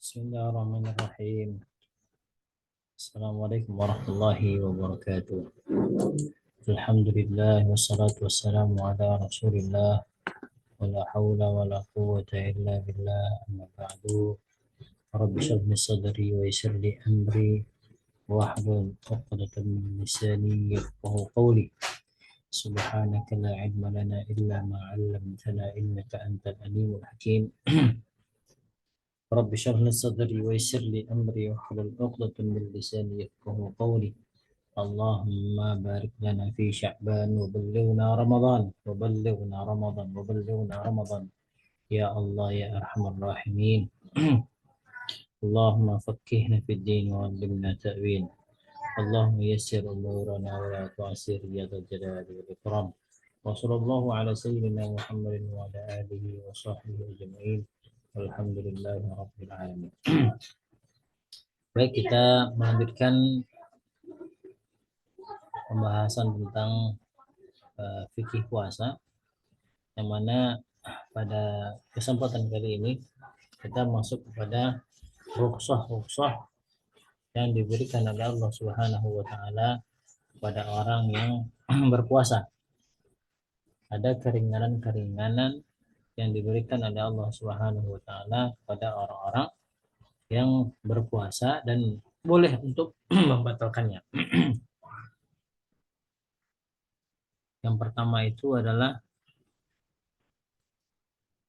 Bismillahirrahmanirrahim. Assalamualaikum warahmatullahi wabarakatuh. Alhamdulillah wassalatu wassalamu ala Rasulillah wala haula wala quwwata illa billah amma ba'du. Rabbi shrah li sadri wa yassir li amri wahlul 'uqdatam min lisani yafqahu qawli. Subhanaka la ilma lana illa ma 'allamtana innaka antal alimul hakim. رب اشرح لي صدري ويسر لي امري واحلل عقدة من لساني يفقهوا قولي اللهم بارك لنا في شعبان وبلغنا رمضان يا الله يا ارحم الراحمين. اللهم فقهنا في الدين وعلمنا تأويل. اللهم يسر امورنا ولا تعسر يا ذا الجلال والاكرام. وصلى الله على سيدنا محمد وعلى اله وصحبه اجمعين. Alhamdulillahirabbil alamin. Baik, kita melanjutkan pembahasan tentang fikih puasa, yang mana pada kesempatan kali ini kita masuk kepada rukhsah yang diberikan oleh Allah Subhanahu wa taala kepada orang yang berpuasa. Ada keringanan-keringanan yang diberikan oleh Allah Subhanahu wa taala kepada orang-orang yang berpuasa dan boleh untuk membatalkannya. Yang pertama itu adalah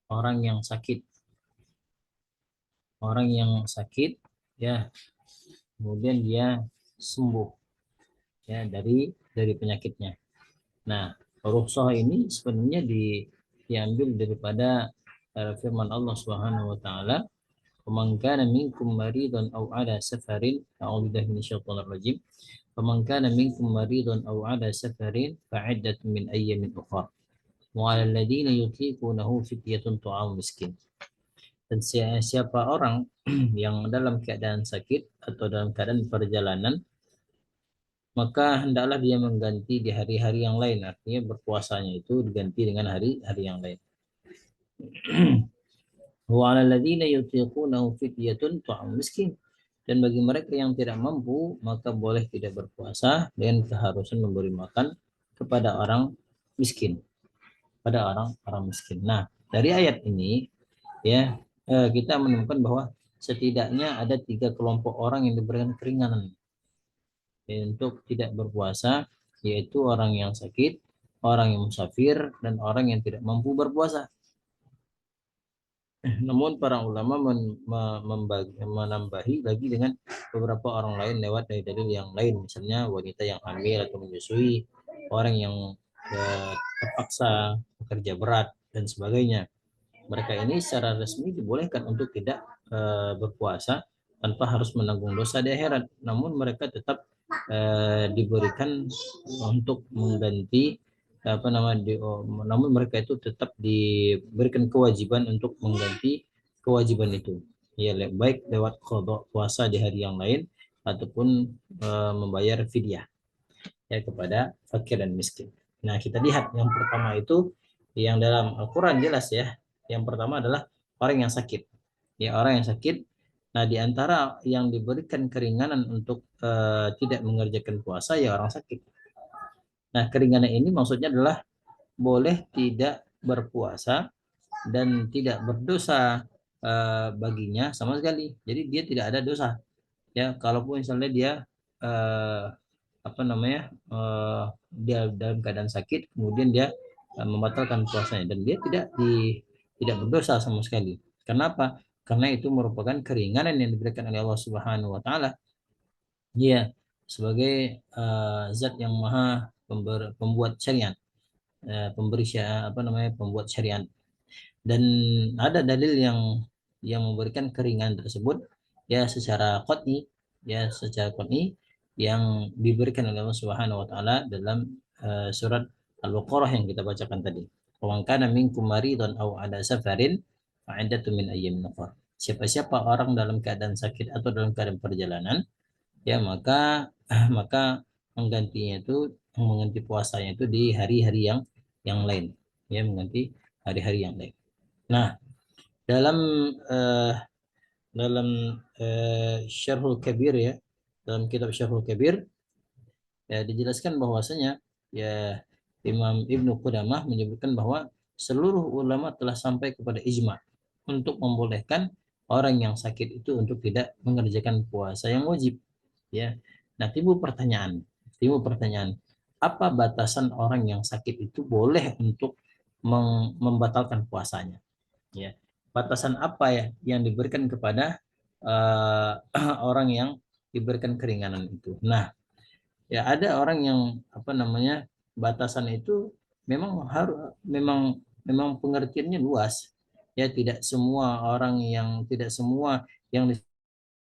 orang yang sakit. Orang yang sakit ya, kemudian dia sembuh ya dari penyakitnya. Nah, rukhsah ini sebenarnya diambil daripada firman Allah Subhanahu wa taala, "Faman kana minkum maridan aw ala safarin", a'udzu billahi minasyaitonir rajim. "Faman kana minkum maridan aw ala safarin fa'iddatun min ayyamin ukhra. Wa 'alal ladzina yutiqunahu fidyatun ta'am miskin." Dan siapa orang yang dalam keadaan sakit atau dalam keadaan perjalanan, maka hendaklah dia mengganti di hari-hari yang lain. Artinya berpuasanya itu diganti dengan hari-hari yang lain. Wa 'alal ladzina yutiqunahu fidyatun ta'am miskin. Dan bagi mereka yang tidak mampu, maka boleh tidak berpuasa dengan keharusan memberi makan kepada orang miskin. Pada orang miskin. Nah, dari ayat ini ya, kita menemukan bahwa setidaknya ada 3 kelompok orang yang diberikan keringanan untuk tidak berpuasa, yaitu orang yang sakit, orang yang musafir, dan orang yang tidak mampu berpuasa. Namun para ulama menambahi lagi dengan beberapa orang lain lewat dari dalil yang lain, misalnya wanita yang hamil atau menyusui, orang yang terpaksa bekerja berat dan sebagainya. Mereka ini secara resmi dibolehkan untuk tidak berpuasa tanpa harus menanggung dosa di akhirat. Namun mereka tetap diberikan untuk mengganti namun mereka itu tetap diberikan kewajiban untuk mengganti kewajiban itu. Ya, baik lewat qada puasa di hari yang lain ataupun membayar fidyah ya kepada fakir dan miskin. Nah, kita lihat yang pertama itu yang dalam Al-Qur'an jelas ya. Yang pertama adalah orang yang sakit. Ya, orang yang sakit. Nah, di antara yang diberikan keringanan untuk tidak mengerjakan puasa ya orang sakit. Nah, keringanan ini maksudnya adalah boleh tidak berpuasa dan tidak berdosa baginya sama sekali. Jadi dia tidak ada dosa. Ya, kalaupun misalnya dia eh, dia dalam keadaan sakit, kemudian dia membatalkan puasanya dan dia tidak berdosa sama sekali. Kenapa? Karena itu merupakan keringanan yang diberikan oleh Allah Subhanahu wa taala. Dia sebagai zat yang maha pembuat syariat, pembuat syariat. Dan ada dalil yang memberikan keringanan tersebut ya secara qat'i yang diberikan oleh Allah Subhanahu wa taala dalam surat Al-Baqarah yang kita bacakan tadi. "Wa man kana minkum maridan aw ala safarin fa'iddatun min ayyamin ukhra." Siapa-siapa orang dalam keadaan sakit atau dalam keadaan perjalanan, ya maka mengganti puasanya itu di hari-hari yang lain, ya mengganti hari-hari yang lain. Nah, dalam dalam Syarhul Kabir ya, dalam kitab Syarhul Kabir ya dijelaskan bahwasanya ya Imam Ibnu Qudamah menyebutkan bahwa seluruh ulama telah sampai kepada ijma untuk membolehkan orang yang sakit itu untuk tidak mengerjakan puasa yang wajib ya. Nah, timbul pertanyaan, apa batasan orang yang sakit itu boleh untuk membatalkan puasanya? Ya, batasan apa ya yang diberikan kepada orang yang diberikan keringanan itu? Nah, ya ada orang yang apa namanya batasan itu memang harus memang pengertiannya luas. Ya, tidak semua orang yang tidak semua yang